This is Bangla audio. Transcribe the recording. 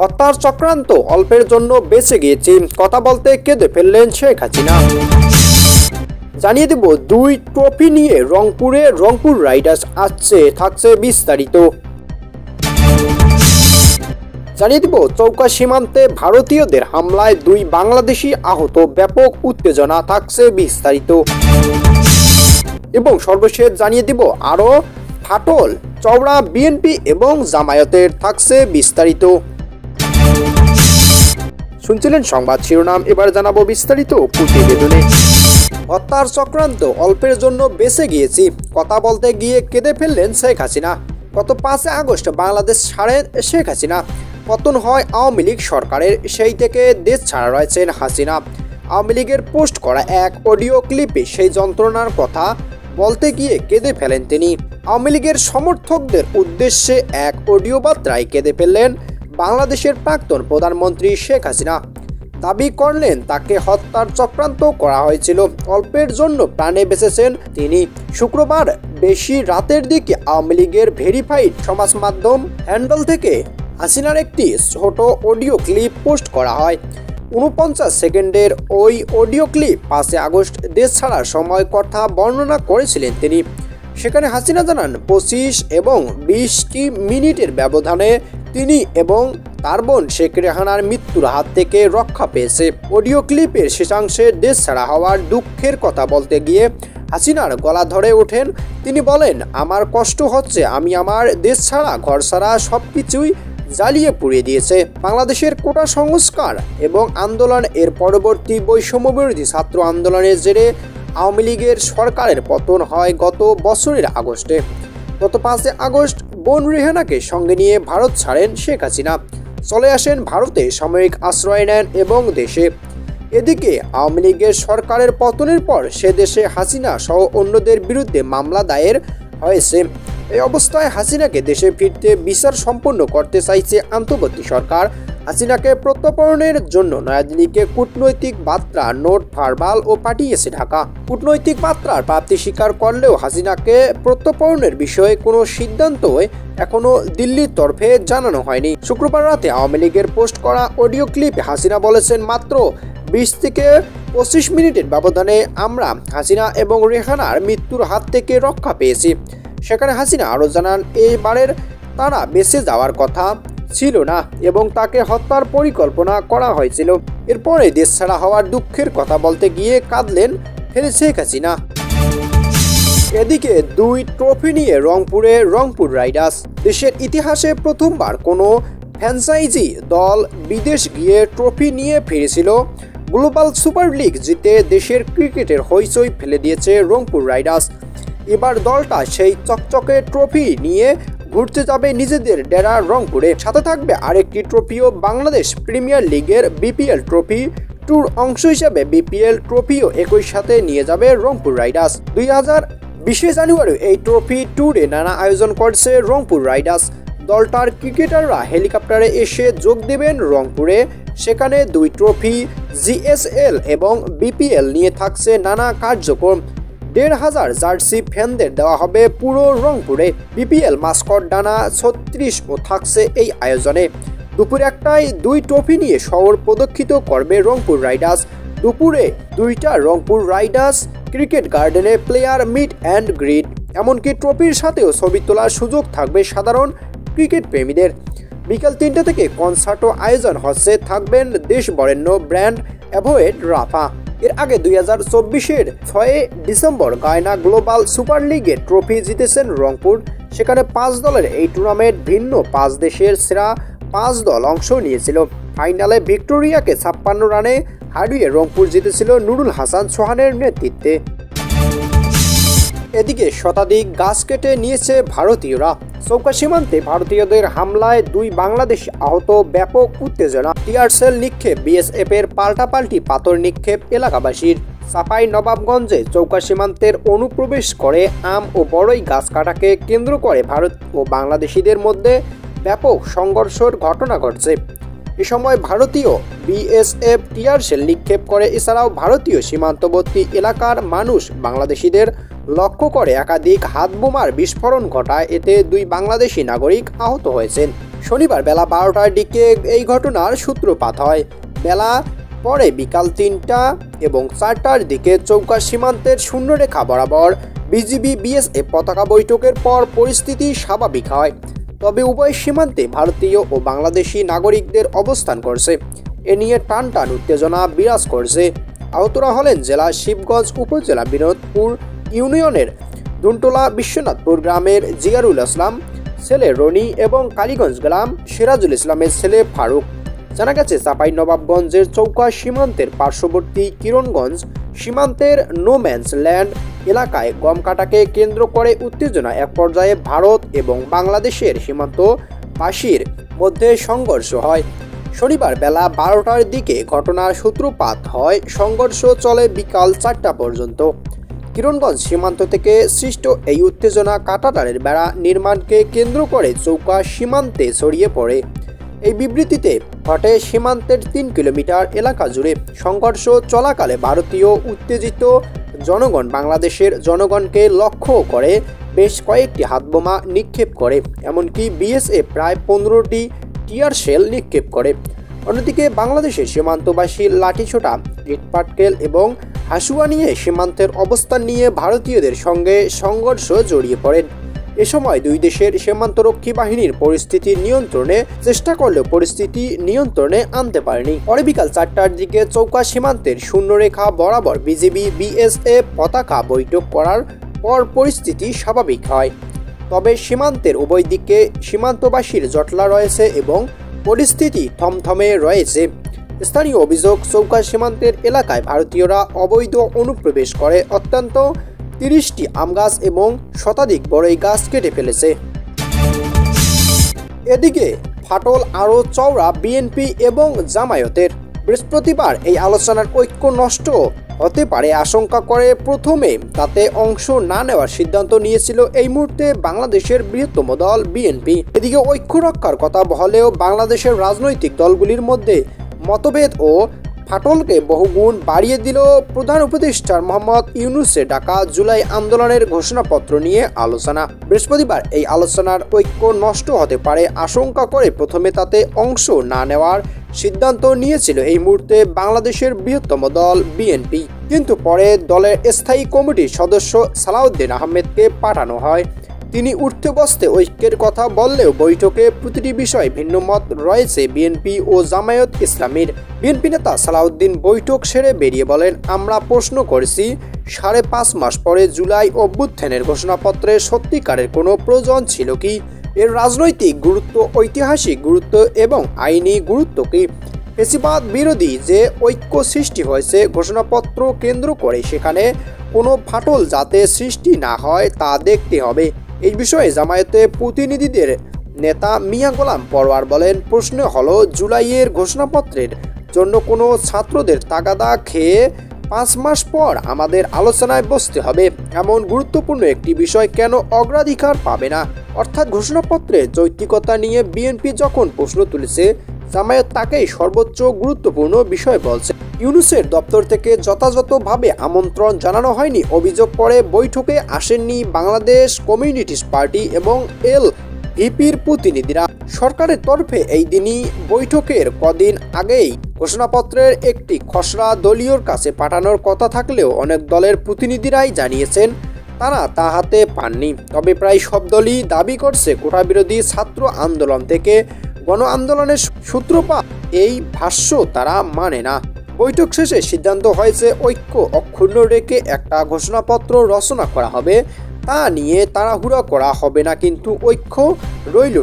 হত্যার চক্রান্ত, অল্পের জন্য বেঁচে গিয়েছি, কথা বলতে কেঁদে ফেললেন শেখ হাসিনা। জানিয়ে দেব 2 ট্রফি নিয়ে রংপুর রাইডার্স আসছে, থাকছে বিস্তারিত। জানিয়ে দেব চৌকা সীমান্তে ভারতীয়দের হামলায় 2 বাংলাদেশি আহত, ব্যাপক উত্তেজনা, থাকছে বিস্তারিত। এবং সর্বশেষ জানিয়ে দেব আরো ফাটল চওড়া বিএনপি এবং জামায়াতের, থাকছে বিস্তারিত। শুনছিলেন সংবাদ শিরোনাম, এবার জানাবো বিস্তারিত প্রতিবেদনে। হত্যার চক্রান্ত, অল্পের জন্য বেঁচে গিয়েছি, কথা বলতে গিয়ে কেঁদে ফেললেন শেখ হাসিনা। গত 5 আগস্ট বাংলাদেশ ছাড়েন শেখ হাসিনা। পতন হয় আওয়ামী লীগ সরকারের, সেই থেকে দেশ ছাড়া রয়েছেন হাসিনা। আওয়ামী লীগের পোস্ট করা এক অডিও ক্লিপে সেই যন্ত্রণার কথা বলতে গিয়ে কেঁদে ফেলেন তিনি। আওয়ামী লীগের সমর্থকদের উদ্দেশ্যে এক অডিও বার্তায় কেঁদে ফেললেন বাংলাদেশের প্রাক্তন প্রধানমন্ত্রী শেখ হাসিনা। দাবি করলেন তাকে হত্যার চক্রান্ত করা হয়েছিল, অল্পের জন্য প্রাণে বেঁচেছেন তিনি। শুক্রবার বেশি রাতের দিকে আওয়ামী লীগের ভেরিফাইড সমাজ মাধ্যম হ্যান্ডেল থেকে হাসিনার একটি ছোট অডিও ক্লিপ পোস্ট করা হয়। 49 সেকেন্ডের ওই অডিও ক্লিপ 5 আগস্ট দেশ ছাড়ার সময় কথা বর্ণনা করেছিলেন তিনি। সেখানে হাসিনা জানান 25 এবং 20 মিনিটের ব্যবধানে তিনি এবং তার বোন শেখ রেহানার মৃত্যুর হাত থেকে রক্ষা পেয়েছে। অডিও ক্লিপের শেষাংশে দেশ ছাড়া হওয়ার দুঃখের কথা বলতে গিয়ে হাসিনার গলা ধরে ওঠেন। তিনি বলেন, আমার কষ্ট হচ্ছে, আমি আমার দেশ ছাড়া, ঘর ছাড়া সবকিছুই জ্বালিয়ে পুড়িয়ে দিয়েছে। বাংলাদেশের কোটা সংস্কার এবং আন্দোলন, এর পরবর্তী বৈষম্য বিরোধী ছাত্র আন্দোলনের জেরে আওয়ামী লীগের সরকারের পতন হয় গত বছরের আগস্টে। গত 5 আগস্ট বোন রেহানাকে সঙ্গে নিয়ে ভারত ছাড়েন শেখ হাসিনা, চলে আসেন ভারতে, সাময়িক আশ্রয় নেন এবং দেশে। এদিকে আওয়ামী লীগের সরকারের পতনের পর সে দেশে হাসিনা সহ অন্যদের বিরুদ্ধে মামলা দায়ের হয়েছে। এই অবস্থায় হাসিনাকে দেশে ফিরতে বিচার সম্পন্ন করতে চাইছে অন্তর্বর্তী সরকার। হাসিনাকে প্রত্যর্পণের জন্য নয়াদিল্লিকে কূটনৈতিক বার্তা, নোট, ভার্বাল ও পাঠিয়েছে ঢাকা। কূটনৈতিক বার্তার প্রাপ্তি স্বীকার করলেও হাসিনাকে প্রত্যর্পণের বিষয়ে কোনো সিদ্ধান্তই এখনো দিল্লির তরফে জানানো হয়নি। শুক্রবার রাতে আওয়ামী লীগের পোস্ট করা অডিও ক্লিপে হাসিনা বলেছেন, মাত্র 20 থেকে 25 মিনিটের ব্যবধানে আমরা হাসিনা এবং রেহানার মৃত্যুর হাত থেকে রক্ষা পেয়েছি। সেখানে হাসিনা আরও জানান, এইবারের তারা বেঁচে যাওয়ার কথা ছিল না এবং তাকে হত্যার পরিকল্পনা করা হয়েছিল। এরপরে দেশ ছাড়া হওয়ার দুঃখের কথা বলতে গিয়ে কাঁদলেন শেখ হাসিনা। এদিকে 2 ট্রফি নিয়ে রংপুর রাইডার্স। দেশের ইতিহাসে প্রথমবার কোনো ফ্র্যাঞ্চাইজি দল বিদেশ গিয়ে ট্রফি নিয়ে ফিরেছিল। গ্লোবাল সুপার লিগ জিতে দেশের ক্রিকেটের হইচই ফেলে দিয়েছে রংপুর রাইডার্স। এবার দলটা সেই চকচকে ট্রফি নিয়ে ঘুরতে যাবে নিজেদের ডেরা রংপুরে। সাথে থাকবে আরেকটি ট্রফিও, বাংলাদেশ প্রিমিয়ার লিগের বিপিএল ট্রফি ট্যুর অংশ হিসেবে বিপিএল ট্রফিও একই সাথে নিয়ে যাবে রংপুর রাইডার্স। 2020 জানুয়ারি এই ট্রফি ট্যুরে নানা আয়োজন করছে রংপুর রাইডার্স। দলটার ক্রিকেটাররা হেলিকপ্টারে এসে যোগ দেবেন রংপুরে। সেখানে 2 ট্রফি, জিএসএল এবং বিপিএল নিয়ে থাকছে নানা কার্যক্রম। 1,500 জার্সি ফ্যানদের দেওয়া হবে পুরো রংপুরে। বিপিএল মাস্কট ডানা 36 ও থাকছে এই আয়োজনে। দুপুর 1টায় 2 ট্রফি নিয়ে শহর প্রদক্ষিত করবে রংপুর রাইডার্স। দুপুরে 2টা রংপুর রাইডার্স ক্রিকেট গার্ডেনে প্লেয়ার মিট অ্যান্ড গ্রিট, এমনকি ট্রফির সাথেও ছবি তোলার সুযোগ থাকবে সাধারণ ক্রিকেট প্রেমীদের। বিকাল 3টা থেকে কনসার্টও আয়োজন হচ্ছে, থাকবেন দেশ বরেণ্য ব্র্যান্ড অ্যাভয়েড রাফা। এর আগে 2024-এর 6 ডিসেম্বর গায়না গ্লোবাল সুপার লিগের ট্রফি জিতেছেন রংপুর। সেখানে 5 দলের এই টুর্নামেন্ট ভিন্ন 5 দেশের সেরা 5 দল অংশ নিয়েছিল। ফাইনালে ভিক্টোরিয়াকে 56 রানে হারিয়ে রংপুর জিতেছিল নুরুল হাসান সোহানের নেতৃত্বে। এদিকে শতাধিক গাছ কেটে নিয়েছে ভারতীয়রা। চৌকা সীমান্তে ভারতীয়দের হামলায় 2 বাংলাদেশি আহত, ব্যাপক উত্তেজনা। টিয়ার সেল নিক্ষেপ, বিএসএফ এর পাল্টাপাল্টি পাথর নিক্ষেপ এলাকাবাসীর। চাঁপাই নবাবগঞ্জে চৌকা সীমান্তের অনুপ্রবেশ করে আম ও বড়ই গাছ কাটাকে কেন্দ্র করে ভারত ও বাংলাদেশিদের মধ্যে ব্যাপক সংঘর্ষের ঘটনা ঘটছে। এ সময় ভারতীয় বিএসএফ টিয়ার সেল নিক্ষেপ করে। এছাড়াও ভারতীয় সীমান্তবর্তী এলাকার মানুষ বাংলাদেশিদের লক্ষ্য করে একাধিক হাতবোমার বিস্ফোরণ ঘটায়। এতে 2 বাংলাদেশি নাগরিক আহত হয়েছেন। শনিবার বেলা 12টার দিকে এই ঘটনার সূত্রপাত হয়। বেলা পরে বিকাল 3টা এবং 4টার দিকে চৌকা সীমান্তের শূন্যরেখা বরাবর বিজিবি বিএসএফ পতাকা বৈঠকের পর পরিস্থিতি স্বাভাবিক হয়। তবে উভয় সীমান্তে ভারতীয় ও বাংলাদেশি নাগরিকদের অবস্থান করছে। এ নিয়ে টান উত্তেজনা বিরাজ করছে। আহতরা হলেন জেলা শিবগঞ্জ উপজেলা বিনোদপুর ইউনিয়নের দুনটোলা বিশ্বনাথপুর গ্রামের জিয়ারুল ইসলাম ছেলে রনি এবং কালীগঞ্জ গ্রাম সিরাজুল ইসলামের ছেলে ফারুক। জানা গেছে চাঁপাইনবাবগঞ্জের চৌকা সীমান্তের পার্শ্ববর্তী কিরণগঞ্জ সীমান্তের নোম্যান্স ল্যান্ড এলাকায় গম কাটাকে কেন্দ্র করে উত্তেজনা এক পর্যায়ে ভারত এবং বাংলাদেশের সীমান্তবাসীর মধ্যে সংঘর্ষ হয়। শনিবার বেলা 12টার দিকে ঘটনার সূত্রপাত হয়। সংঘর্ষ চলে বিকাল 4টা পর্যন্ত। কিরণগঞ্জ সীমান্ত থেকে সৃষ্ট এই উত্তেজনা কাঁটাতারের বেড়া নির্মাণকে কেন্দ্র করে চৌকা সীমান্তে ছড়িয়ে পড়ে। এই বিবৃতিতে ঘটে সীমান্তের 3 কিলোমিটার এলাকা জুড়ে সংঘর্ষ চলাকালে ভারতীয় উত্তেজিত জনগণ বাংলাদেশের জনগণকে লক্ষ্য করে বেশ কয়েকটি হাতবোমা নিক্ষেপ করে, এমনকি বিএসএফ প্রায় 15টি টিয়ার শেল নিক্ষেপ করে। অন্যদিকে বাংলাদেশের সীমান্তবাসী লাঠিছোটা, ইটপাটকেল এবং হাসুয়া নিয়ে সীমান্তের অবস্থান নিয়ে ভারতীয়দের সঙ্গে সংঘর্ষ জড়িয়ে পড়েন। এ সময় দুই দেশের সীমান্তরক্ষী বাহিনীর পরিস্থিতি নিয়ন্ত্রণে চেষ্টা করলেও পরিস্থিতি নিয়ন্ত্রণে আনতে পারেনি। পরে বিকাল 4টার দিকে চৌকা সীমান্তের শূন্যরেখা বরাবর বিজিবি বিএসএফ পতাকা বৈঠক করার পর পরিস্থিতি স্বাভাবিক হয়। তবে সীমান্তের উভয় দিকে সীমান্তবাসীর জটলা রয়েছে এবং পরিস্থিতি থমথমে রয়েছে। স্থানীয় অভিযোগ, চৌকা সীমান্তের এলাকায় ভারতীয়রা অবৈধ অনুপ্রবেশ করে অত্যন্ত 30টি আম গাছ এবং শতাধিক বড়ই গাছ কেটে ফেলেছে। এদিকে ফাটল আরও চওড়া বিএনপি এবং জামায়াতের। বৃহস্পতিবার এই আলোচনার ঐক্য নষ্ট হতে পারে আশঙ্কা করে প্রথমে তাতে অংশ না নেওয়ার সিদ্ধান্ত নিয়েছিল এই মুহূর্তে বাংলাদেশের বৃহত্তম দল বিএনপি। এদিকে ঐক্য রক্ষার কথা বললেও বাংলাদেশের রাজনৈতিক দলগুলির মধ্যে মতভেদ ও ফাটলকে বহুগুণ বাড়িয়ে দিল প্রধান উপদেষ্টা মোহাম্মদ ইউনূসের ডাকা জুলাই আন্দোলনের ঘোষণাপত্র নিয়ে আলোচনা। বৃহস্পতিবার এই আলোচনার ঐক্য নষ্ট হতে পারে আশঙ্কা করে প্রথমে তাতে অংশ না নেওয়ার সিদ্ধান্ত নিয়েছিল এই মুহূর্তে বাংলাদেশের বৃহত্তম দল বিএনপি। কিন্তু পরে দলের স্থায়ী কমিটির সদস্য সালাউদ্দিন আহমেদকে পাঠানো হয়। তিনি উঠতে বসতে ঐক্যের কথা বললেও বৈঠকে প্রতিটি বিষয়ে ভিন্ন মত রয়েছে বিএনপি ও জামায়াত ইসলামীর। বিএনপি নেতা সালাউদ্দিন বৈঠক সেরে বেরিয়ে বলেন, আমরা প্রশ্ন করেছি 5.5 মাস পরে জুলাই অভ্যুত্থানের ঘোষণাপত্রের সত্যিকারের কোনো প্রয়োজন ছিল কি? এর রাজনৈতিক গুরুত্ব, ঐতিহাসিক গুরুত্ব এবং আইনি গুরুত্ব কি? ফ্যাসিবাদ বিরোধী যে ঐক্য সৃষ্টি হয়েছে ঘোষণাপত্র কেন্দ্র করে, সেখানে কোনো ফাটল যাতে সৃষ্টি না হয় তা দেখতে হবে। এই বিষয়ে জামায়াতে প্রতিনিধিদের নেতা মিয়া গোলাম পরোয়ার বলেন, প্রশ্ন হলো জুলাইয়ের ঘোষণাপত্রের জন্য কোনো ছাত্রদের তাগাদা খেয়ে 5 মাস পর আমাদের আলোচনায় বসতে হবে এমন গুরুত্বপূর্ণ একটি বিষয় কেন অগ্রাধিকার পাবে না? অর্থাৎ ঘোষণাপত্রের যৌক্তিকতা নিয়ে বিএনপি যখন প্রশ্ন তুলেছে, জামায়াত তাকেই সর্বোচ্চ গুরুত্বপূর্ণ বিষয় বলছে। ইউনূসের দপ্তর থেকে যথাযথভাবে আমন্ত্রণ জানানো হয়নি অভিযোগ করে বৈঠকে আসেননি বাংলাদেশ কমিউনিস্ট পার্টি এবং এলভিপির প্রতিনিধিরা। সরকারের তরফে এই দিনই বৈঠকের কদিন আগেই ঘোষণাপত্রের একটি খসড়া দলীয়র কাছে পাঠানোর কথা থাকলেও অনেক দলের প্রতিনিধিরাই জানিয়েছেন তারা তা হাতে পাননি। তবে প্রায় সব দলই দাবি করছে কোটাবিরোধী ছাত্র আন্দোলন থেকে গণ আন্দোলনের সূত্রপাত এই ভাষ্য তারা মানে না। বৈঠক শেষে সিদ্ধান্ত হয়েছে ঐক্য অক্ষুণ্ণ রেখে একটা ঘোষণাপত্র রচনা করা হবে। তা নিয়ে তাড়াহুড়া করা হবে না, কিন্তু ঐক্য রইল।